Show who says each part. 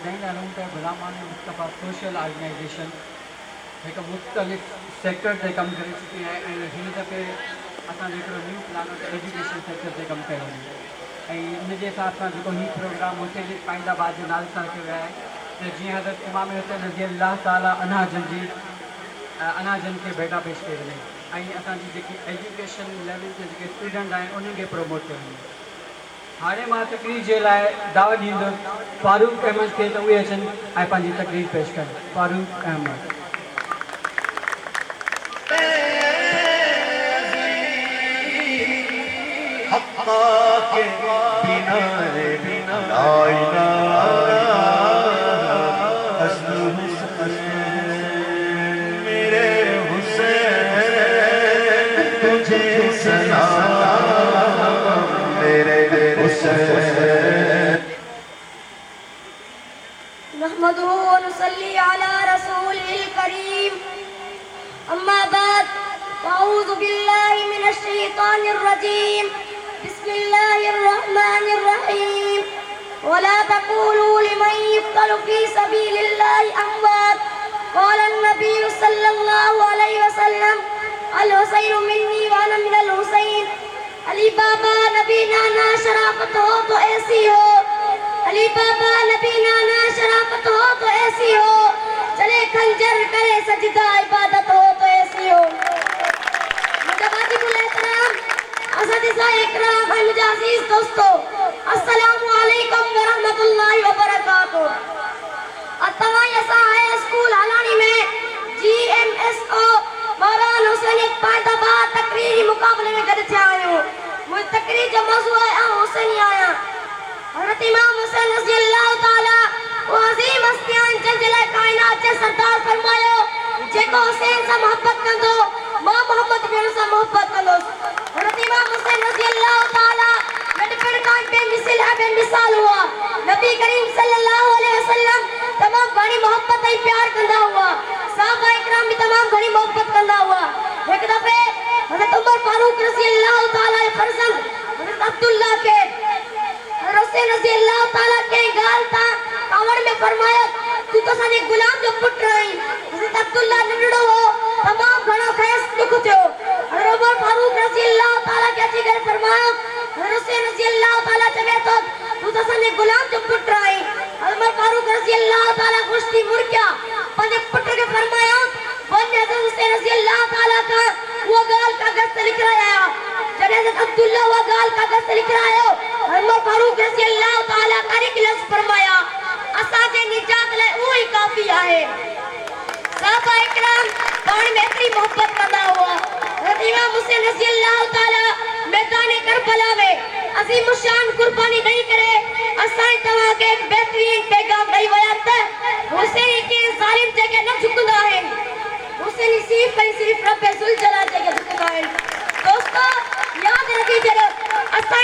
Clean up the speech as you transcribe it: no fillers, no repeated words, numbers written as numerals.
Speaker 1: ॿुधाईंदा रहूं त गुलामान मुस्तफ़ा सोशल ऑर्गेनाइजेशन हिकु मुख़्तलिफ़ सेक्टर ते कमु करे चुकी आहे ऐं हिन दफ़े असांजो हिकिड़ो न्यू प्लान एजुकेशन सेक्टर ते कमु कयो ऐं इनजे हिसाब सां जेको हीउ प्रोग्राम मुतलिक़ पाइंदाबाद जे नाले सां रखियो वियो आहे त जीअं हज़रत इमाम हुसैन रज़ी अल्लाह ताला अनाजनि खे बेटा पेश कई वञे ऐं असांजी जेकी एजुकेशन लेवल ते जेके स्टूडेंट आहिनि उन्हनि खे प्रमोट कयो वञे। हाणे मां तकरीर जे लाइ दावत ॾींदुसि फारूक अहमद खे त उहे अचनि ऐं पंहिंजी तकरीर पेश कनि। फारूक अहमद।
Speaker 2: नहमदुहु व नुसल्ली अला रसूलिल करीम अम्मा बाद अऊज़ु बिल्लाहि मिनश शैतानिर रजीम बिस्मिल्लाहिर रहमानिर रहीम वला तक़ूलू लिमन युक़्तलु फी सबीलिल्लाहि अमवात क़ाला अन्नबिय्यु सल्लल्लाहु अलैहि वसल्लम अल हुसैनु मिन्नी व अना मिनल हुसैन। अली बाबा नबी नाना शराफत हो तो ऐसी हो, अली बाबा नबी नाना शराफत हो तो ऐसी हो, चले खंजर करे सजदा इबादत हो तो ऐसी हो। मुझे वाजिबुल एहतराम असातिज़ा इकराम और मुझे अजीज दोस्तों, अस्सलामु अलैकुम व रहमतुल्लाहि व बरकातुहू। अतवाई असा है स्कूल हलानी में GMSO मौलाना हुसैन पाइदाबाद तकरीरी मुकाबले में गॾु थिया आहियूं। मुंहिंजी तकरीर जो मौज़ू आहे आउं हुसैनी आहियां। हज़रत इमाम हुसैन रज़ी अल्लाह ताला वो अज़ीम हस्ती आहिनि जंहिंजे लाइ काइनात जे सरदार फरमायो जेको हुसैन सां मोहबत कंदो मां मोहम्मद भेण सां मोहबत कंदुसि। हज़रत इमाम हुसैन रज़ी अल्लाह ताला नंढपण खां बेमिसाल ऐं बेमिसाल हुआ। नबी करीम सल्लल्लाहु अलैहि वसल्लम तमामु घणी मोहबत ऐं प्यार कंदा हुआ। सहाबा इकराम भी तमामु घणी मोहबत कंदा हुआ। हिकु दफ़े हज़रत उमर फारूक रज़ी अल्लाह ताला जे फर्ज़ंद हज़रत अब्दुल्ला खे हुसैन रज़ी अल्लाह ताला कंहिं ॻाल्हि तां कावड़ में फरमायो तूं त असांजे गुलाम जो पुटु आहीं। हज़रत अब्दुल्ला नंढड़ो हो, तमामु घणो खेसि दुख थियो। हज़रत उमर फारूक रज़ी अल्लाह ताला खे अची करे फरमायो हज़रत हुसैन रज़ी अल्लाह ताला चवे थो तूं त असांजे गुलाम जो पुटु आहीं। हज़रत उमर फारूक रज़ी अल्लाह ताला ख़ुशि थी मुड़ गया, पंहिंजे पुट खे फरमायो वञ हज़रत हुसैन रज़ी अल्लाह ताला खां उहा ॻाल्हि कागज़ ते लिखाए आया। जॾहिं हज़रत अब्दुल्ला उहा ॻाल्हि कागज़ ते लिखाए आयो, उमर फारूक रज़ी अल्लाह ताला तारीख़ लफ़्ज़ फरमाया असांजे निजात लाइ उहो ई काफ़ी आहे। सहाबा इकराम पाण में एतिरी मोहबत कंदा हुआ। हज़रत इमाम हुसैन रज़ी अल्लाह ताला मैदान करबला में अज़ीम शान कुर्बानी ॾेई करे असां तव्हांखे हिकु बहितरीन पैगाम ॾेई विया त हुसैनी के ज़ालिम जेके न झुकंदा आहिनि, हुसैनी सिर्फ़ ऐं सिर्फ़ रब ज़ुल जलाल जेके झुकंदा आहिनि। दोस्तो यादि रखी छॾियो असां